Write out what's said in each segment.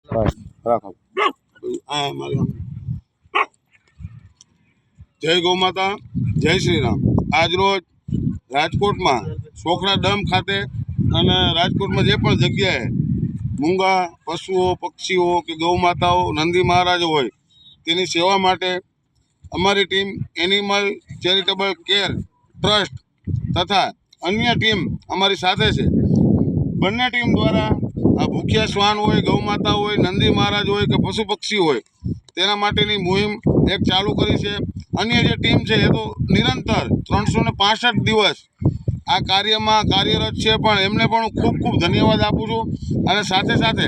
રાખો જય ગૌ માતા, જય શ્રી રામ। આજ રોજ રાજકોટમાં સોખડા ડેમ ખાતે અને રાજકોટમાં જે પણ જગ્યાએ મૂંગા પશુઓ, પક્ષીઓ કે ગૌ માતાઓ, નંદી મહારાજ હોય તેની સેવા માટે અમારી team animal charitable care trust તથા અન્ય ટીમ અમારી સાથે છે। બંને ટીમ દ્વારા આ ભૂખ્યા શ્વાન હોય, ગૌ માતા હોય, નંદી મહારાજ હોય કે પશુ પક્ષી હોય તેના માટેની મુહિમ એક ચાલુ કરી છે। અન્ય જે ટીમ છે એ તો નિરંતર 365 દિવસ આ કાર્યમાં કાર્યરત છે, પણ એમને પણ ખૂબ ખૂબ ધન્યવાદ આપું છું। અને સાથે સાથે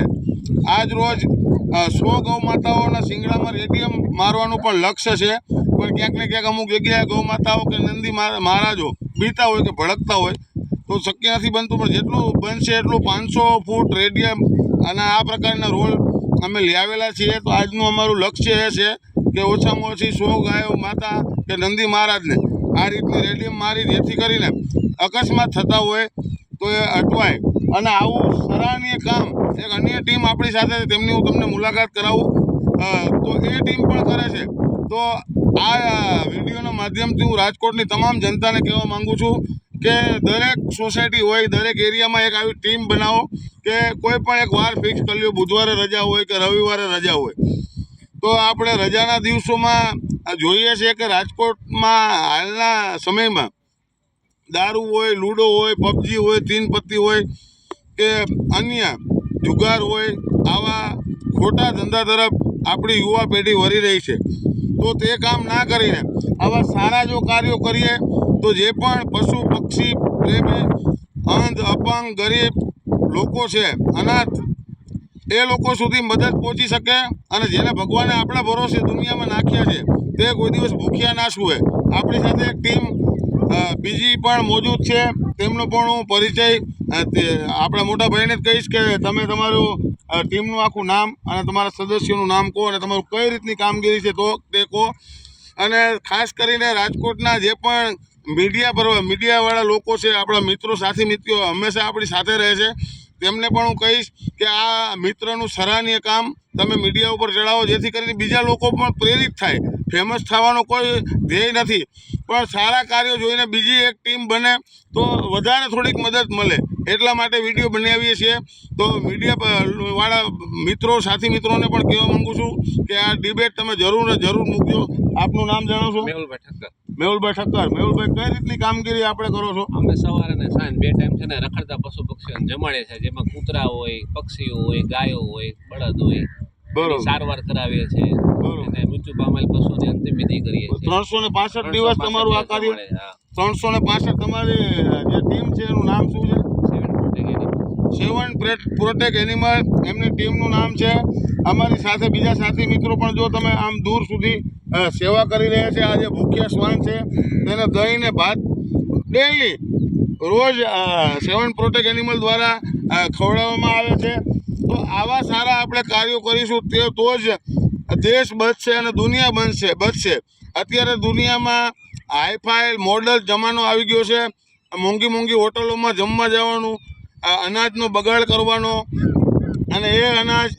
આજ રોજ 100 ગૌ માતાઓના શિંગડામાં રેડિયમ મારવાનું પણ લક્ષ્ય છે, પણ ક્યાંક ને ક્યાંક અમુક જગ્યાએ ગૌ માતાઓ કે નંદી મહારાજો બીતા હોય કે ભડકતા હોય તો શક્ય નથી બનતું, પણ જેટલું બનશે એટલું 500 ફૂટ રેડિયમ અને આ પ્રકારના રોલ અમે લઈ આવેલા છીએ। તો આજનું અમારું લક્ષ્ય એ છે કે ઓછામાં ઓછી 100 ગાયો માતા કે નંદી મહારાજને આ રીતની રેડિયમ મારી જેથી કરીને અકસ્માત થતા હોય તો એ અટવાય। અને આવું સરાહનીય કામ એક અન્ય ટીમ આપણી સાથે તેમની હું તમને મુલાકાત કરાવું તો એ ટીમ પણ કરે છે। તો આ વિડીયોના માધ્યમથી હું રાજકોટની તમામ જનતાને કહેવા માગું છું કે દરેક સોસાયટી હોય, દરેક એરિયામાં એક આવી ટીમ બનાવો કે કોઈ પણ એક વાર ફિક્સ કરી લો, બુધવારે રજા હોય કે રવિવારે રજા હોય તો આપણે રજાના દિવસોમાં જોઈએ છીએ કે રાજકોટમાં હાલના સમયમાં દારૂ હોય, લૂડો હોય, પબજી હોય, તીન પત્તી હોય કે અન્ય જુગાર હોય, આવા ખોટા ધંધા તરફ આપણી યુવા પેઢી વળી રહી છે। તો તે કામ ના કરીને આવા સારા જો કાર્યો કરીએ તો જે પણ પશુ પક્ષી પ્રેમી, અંધ, અપંગ, ગરીબ લોકો છે, અનાથ, એ લોકો સુધી મદદ પહોંચી શકે અને જેને ભગવાને આપણા ભરોસે દુનિયામાં નાખ્યા છે તે કોઈ દિવસ ભૂખ્યા ના સૂવે। આપણી સાથે એક ટીમ બીજી પણ મોજૂદ છે, તેમનો પણ હું પરિચય આપણા મોટા ભાઈને જ કહીશ કે તમે તમારું ટીમનું આખું નામ અને તમારા સદસ્યોનું નામ કહો અને તમારું કઈ રીતની કામગીરી છે તો તે કહો। અને ખાસ કરીને રાજકોટના જે પણ મીડિયાવાળા લોકો છે, આપણા મિત્રો, સાથી મિત્રો હંમેશા આપણી સાથે રહે છે, તેમને પણ હું કહીશ કે આ મિત્રનું સરાહનીય કામ તમે મીડિયા ઉપર ચડાવો જેથી કરીને બીજા લોકો પણ પ્રેરિત થાય। ફેમસ થવાનો કોઈ ધ્યેય નથી, પણ સારા કાર્યો જોઈને બીજી એક ટીમ બને તો વધારે થોડીક મદદ મળે એટલા માટે વિડીયો બનાવીએ છીએ। તો મીડિયાવાળા મિત્રો, સાથી મિત્રોને પણ કહેવા માગું છું કે આ ડિબેટ તમે જરૂર ને જરૂર મૂકજો। આપનું નામ જણાવશો? મેહુલભાઈ ઠક્કર। મેહુલભાઈ ઠક્કર। મેહુલભાઈ, કઈ રીતની કામગીરી આપણે કરો છો? અમે સવારે અને સાંજ 2 ટાઈમ છે ને રખડતા પશુ પક્ષીઓને જમાડે છે, જેમાં કૂતરા હોય, પક્ષીઓ હોય, ગાયો હોય, બળદ હોય, એની સારવાર કરાવીએ છીએ અને મૃત્યુ પામેલ પશુની અંતિમ વિધિ કરીએ છીએ। 365 દિવસ તમારું આ કાર્ય? 365 તમારી જે ટીમ છે એનું નામ શું છે? સેવન પ્રોટેક્ટ એનિમલ એમની ટીમનું નામ છે। અમારી સાથે બીજા સાથી મિત્રો પણ જો તમે આમ દૂર સુધી સેવા કરી રહ્યા છે। આ જે ભૂખ્યા શ્વાન છે તેને દહીં ને ભાત ડેલી રોજ સેવન પ્રોટેક્ટ એનિમલ દ્વારા ખવડાવવામાં આવે છે। તો આવા સારા આપણે કાર્યો કરીશું તો જ દેશ બચશે અને દુનિયા બચશે। અત્યારે દુનિયામાં હાઈફાઈ મોડલ જમાનો આવી ગયો છે, મોંઘી મોંઘી હોટલોમાં જમવા જવાનું, અનાજનો બગાડ કરવાનો અને એ અનાજ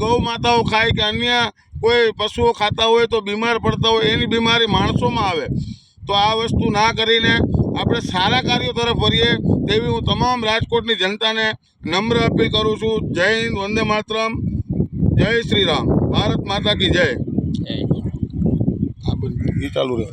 ગૌ માતાઓ ખાય કે અન્ય કોઈ પશુઓ ખાતા હોય તો બીમાર પડતા હોય, એની બીમારી માણસોમાં આવે। તો આ વસ્તુ ના કરીને આપણે સારા કાર્યો તરફ વળીએ તેવી હું તમામ રાજકોટની જનતાને નમ્ર અપીલ કરું છું। જય હિન્દ, વંદે માતરમ, જય શ્રી રામ, ભારત માતા કી જય। આ બધું ચાલુ રહે।